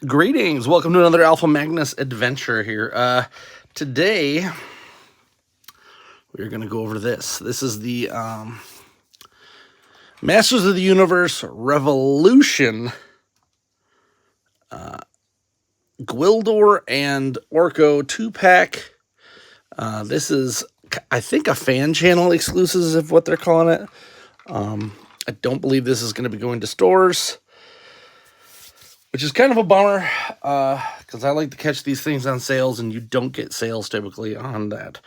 Greetings, welcome to another Alpha Magnus adventure here. Today, we're going to go over this. This is the Masters of the Universe Revolution Gwildor and Orko 2-pack. This is, I think, a fan channel exclusive is what they're calling it. I don't believe this is going to be going to stores, which is kind of a bummer, because I like to catch these things on sales, and you don't get sales typically on that.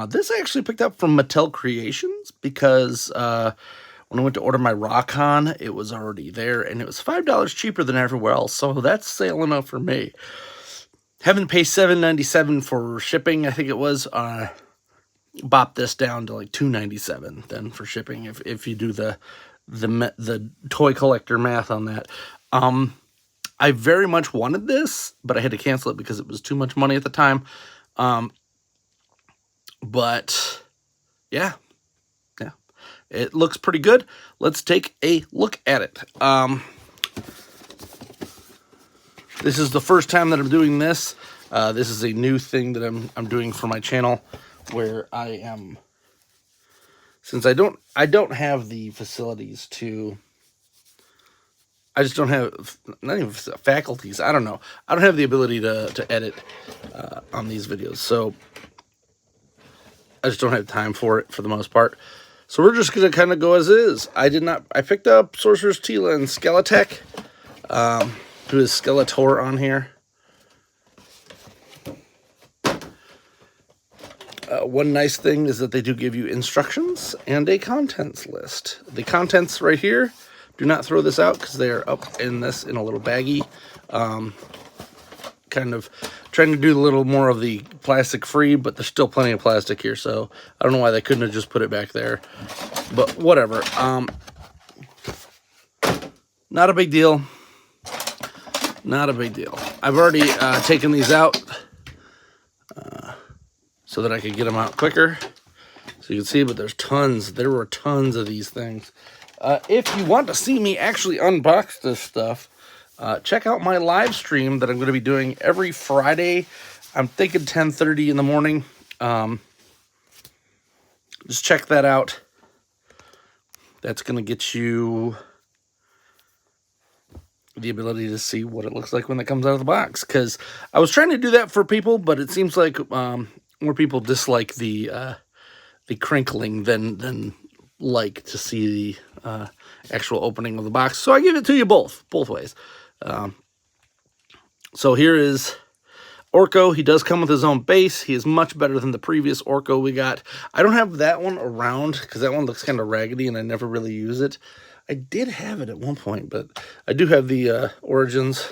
This I actually picked up from Mattel Creations, because when I went to order my Rock-On, it was already there, and it was $5 cheaper than everywhere else, so that's sale enough for me. Having to pay $7.97 for shipping, I think it was, bop this down to like $2.97 then for shipping, if you do the toy collector math on that. I very much wanted this, but I had to cancel it because it was too much money at the time. But yeah, it looks pretty good. Let's take a look at it. This is the first time that I'm doing this. This is a new thing that I'm doing for my channel, where I am, since I don't have the facilities to, I just don't have, not even faculties, I don't know. I don't have the ability to edit on these videos, so I just don't have time for it for the most part. So we're just going to kind of go as is. I picked up Sorcerer's Tila and Skeletech, who is Skeletor on here. One nice thing is that they do give you instructions and a contents list. The contents right here, do not throw this out because they are up in this in a little baggie. Kind of trying to do a little more of the plastic free, but there's still plenty of plastic here, so I don't know why they couldn't have just put it back there. But whatever. Not a big deal. Not a big deal. I've already taken these out so that I could get them out quicker. So you can see, but there's tons. There were tons of these things. If you want to see me actually unbox this stuff, check out my live stream that I'm going to be doing every Friday. I'm thinking 10:30 in the morning. Just check that out. That's going to get you the ability to see what it looks like when it comes out of the box. Because I was trying to do that for people, but it seems like more people dislike the crinkling than like to see the actual opening of the box. So I give it to you both ways. So here is Orko. He does come with his own base. He is much better than the previous Orko we got. I don't have that one around because that one looks kind of raggedy and I never really use it. I did have it at one point, but I do have the Origins.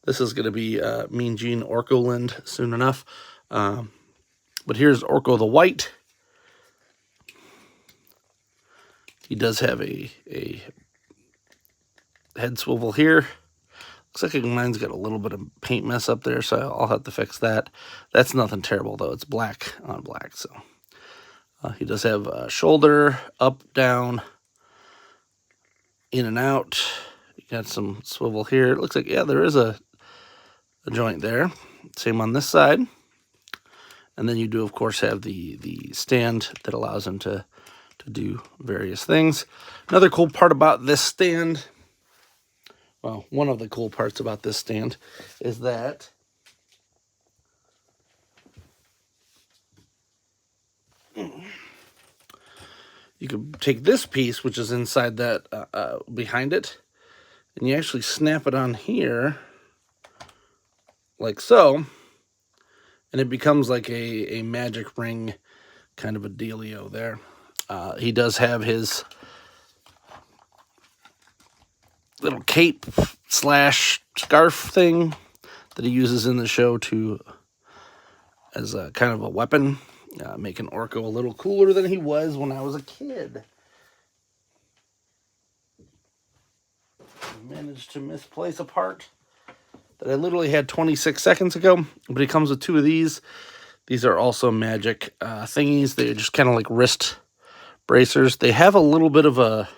This is going to be Mean Gene Orkoland soon enough. But here's Orko the White. He does have a head swivel here. Looks like mine's got a little bit of paint mess up there, so I'll have to fix that. That's nothing terrible, though. It's black on black, so. He does have a shoulder, up, down, in and out. You got some swivel here. It looks like, yeah, there is a joint there. Same on this side. And then you do, of course, have the stand that allows him to do various things. Another cool part about this stand, well, one of the cool parts about this stand is that you can take this piece, which is inside that, behind it, and you actually snap it on here, like so, and it becomes like a magic ring kind of a dealio there. He does have his little cape / scarf thing that he uses in the show as a kind of a weapon, making Orko a little cooler than he was when I was a kid. I managed to misplace a part that I literally had 26 seconds ago, but he comes with two of these. These are also magic thingies. They're just kind of like wrist bracers. They have a little bit of a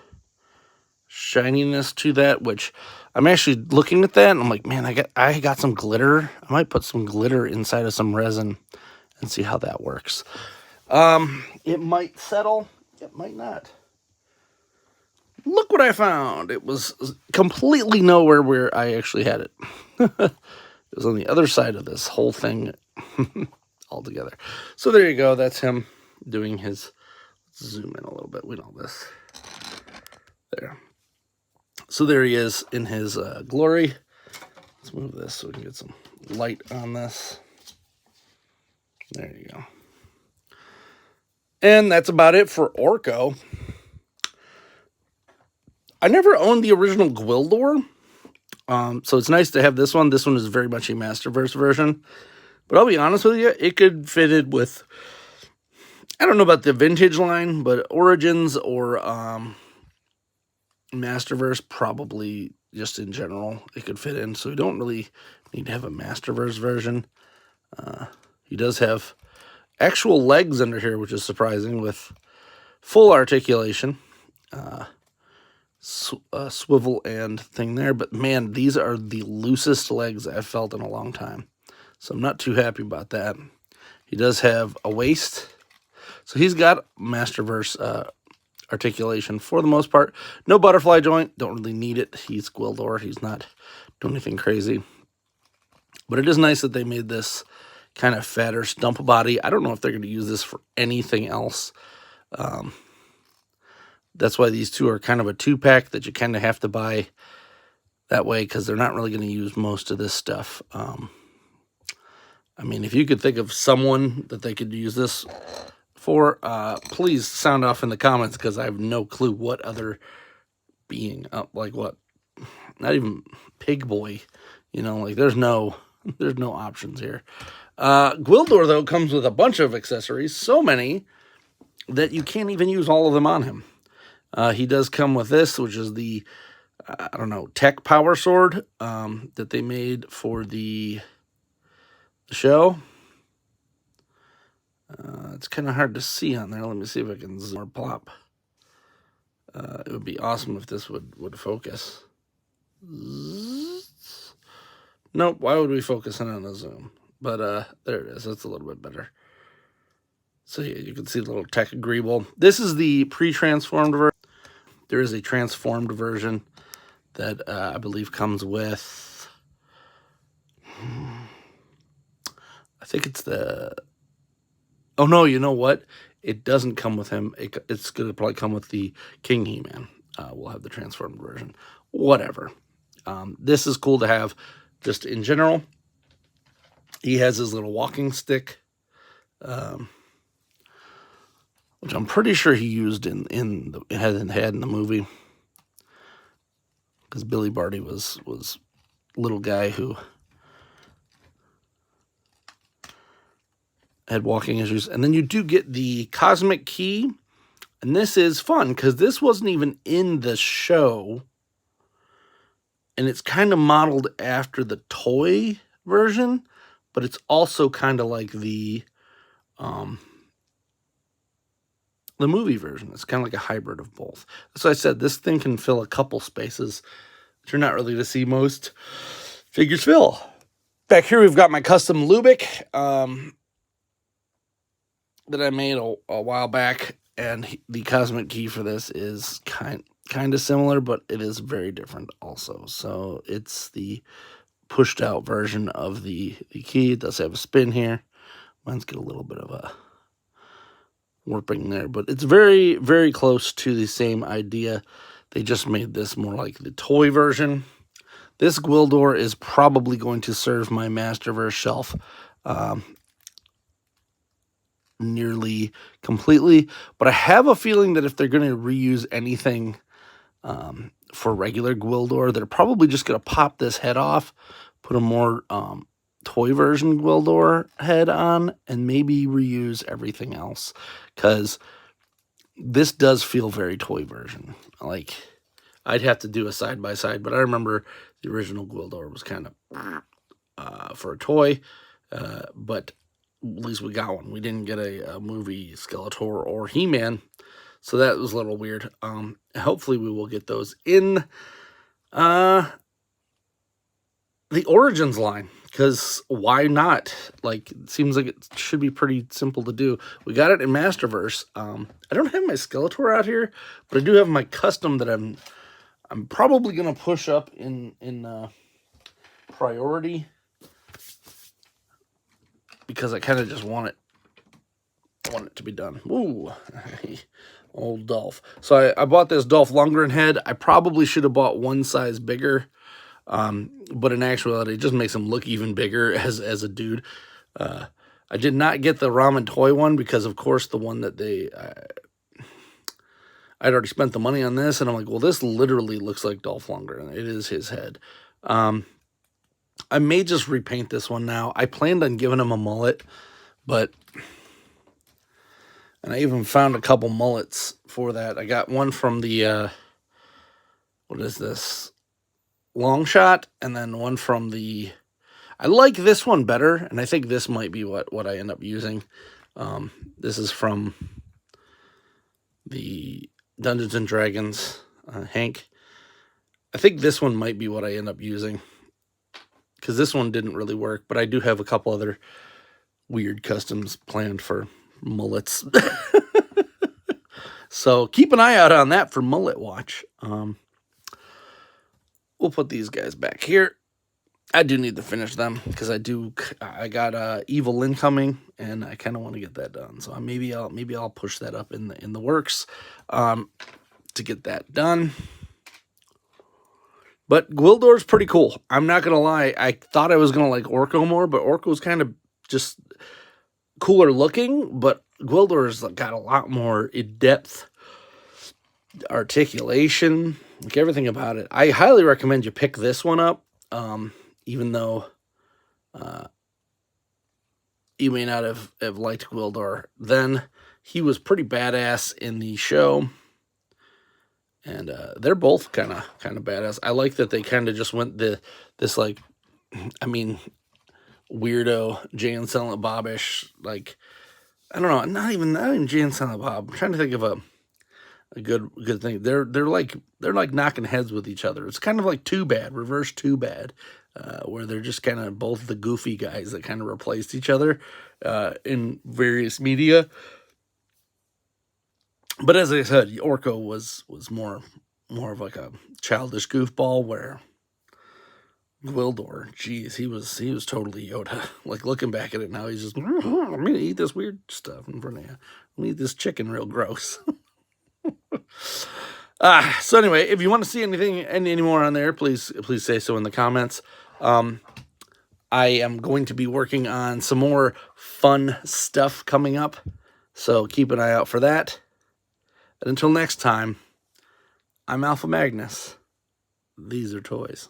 shininess to that, which I'm actually looking at that and I'm like, man, I got some glitter. I might put some glitter inside of some resin and see how that works. It might settle, it might not. Look what I found. It was completely nowhere where I actually had it. It was on the other side of this whole thing altogether. So there you go. That's him doing his, let's zoom in a little bit. We know this. There. So there he is in his glory. Let's move this so we can get some light on this. There you go. And that's about it for Orko. I never owned the original Gwildor, so it's nice to have this one. This one is very much a Masterverse version. But I'll be honest with you, it could fit in with, I don't know about the vintage line, but Origins or Masterverse, probably just in general, it could fit in. So we don't really need to have a Masterverse version. He does have actual legs under here, which is surprising, with full articulation. Swivel and thing there, but man, these are the loosest legs I've felt in a long time, so I'm not too happy about that. He does have a waist, so he's got Masterverse articulation for the most part. No butterfly joint, don't really need it. He's Gwildor, he's not doing anything crazy, but it is nice that they made this kind of fatter stump body. I don't know if they're going to use this for anything else. That's why these two are kind of a two-pack that you kind of have to buy that way, because they're not really going to use most of this stuff. I mean, if you could think of someone that they could use this for, please sound off in the comments, because I have no clue what other being, like what, not even Pig Boy, you know, like there's no options here. Gwildor, though, comes with a bunch of accessories, so many that you can't even use all of them on him. He does come with this, which is the, I don't know, tech power sword that they made for the show. It's kind of hard to see on there. Let me see if I can zoom or plop. It would be awesome if this would focus. Nope, why would we focus in on the zoom? But there it is. That's a little bit better. So yeah, you can see the little tech greeble. This is the pre-transformed version. There is a transformed version that I believe comes with, I think it's the, oh no, you know what? It doesn't come with him. It's going to probably come with the King He-Man. We'll have the transformed version. Whatever. This is cool to have just in general. He has his little walking stick, which I'm pretty sure he used in the movie, because Billy Barty was a little guy who had walking issues. And then you do get the Cosmic Key, and this is fun because this wasn't even in the show, and it's kind of modeled after the toy version, but it's also kind of like the movie version. It's kind of like a hybrid of both. So I said, this thing can fill a couple spaces that you're not really to see most figures fill. Back here, we've got my custom Lubick that I made a while back, and the Cosmic Key for this is kind of similar, but it is very different also. So it's the pushed out version of the key. It does have a spin here. Mine's got a little bit of a warping there, but it's very, very close to the same idea. They just made this more like the toy version. This Gwildor is probably going to serve my Masterverse shelf nearly completely, but I have a feeling that if they're going to reuse anything for regular Gwildor, they're probably just going to pop this head off, put a more toy version Gwildor head on, and maybe reuse everything else, because this does feel very toy version. Like, I'd have to do a side-by-side, but I remember the original Gwildor was kind of for a toy, but at least we got one. We didn't get a movie Skeletor or He-Man, So that was a little weird. Hopefully we will get those in the Origins line, because why not? Like, it seems like it should be pretty simple to do. We got it in Masterverse. I don't have my Skeletor out here, but I do have my custom that I'm probably gonna push up in priority, because I kind of just want it to be done. Ooh, old Dolph. So I bought this Dolph Lundgren head. I probably should have bought one size bigger. But in actuality, it just makes him look even bigger as a dude. I did not get the ramen toy one because, of course, the one that I'd already spent the money on this, and I'm like, well, this literally looks like Dolph Lundgren. It is his head. I may just repaint this one now. I planned on giving him a mullet, and I even found a couple mullets for that. I got one from the, what is this? Long Shot, and then one from the, I like this one better, and I think this might be what I end up using. This is from the Dungeons and Dragons, Hank. I think this one might be what I end up using, because this one didn't really work, but I do have a couple other weird customs planned for mullets. So keep an eye out on that for Mullet Watch. We'll put these guys back here. I do need to finish them, because I got Evil Lynn coming, and I kind of want to get that done. So maybe I'll push that up in the works to get that done. But Gwildor's pretty cool. I'm not gonna lie. I thought I was gonna like Orko more, but Orko's kind of just cooler looking. But Gwildor's got a lot more in-depth articulation, like everything about it. I highly recommend you pick this one up, even though you may not have liked Gwildor then. He was pretty badass in the show, and they're both kind of badass. I like that they kind of just went this like, I mean, weirdo Jay and Silent Bob-ish, like, I don't know, not even Jay and Silent Bob. I'm trying to think of a good thing. They're like knocking heads with each other. It's kind of like Too Bad, reverse Too Bad, where they're just kind of both the goofy guys that kind of replaced each other in various media. But as I said, Orko was more of like a childish goofball, where Gwildor, geez, he was totally Yoda. Like, looking back at it now, he's just, I'm gonna eat this weird stuff in front of you. I'm gonna eat this chicken real gross. So anyway, if you want to see any more on there, please say so in the comments. I am going to be working on some more fun stuff coming up, so keep an eye out for that. And until next time, I'm Alpha Magnus. These are toys.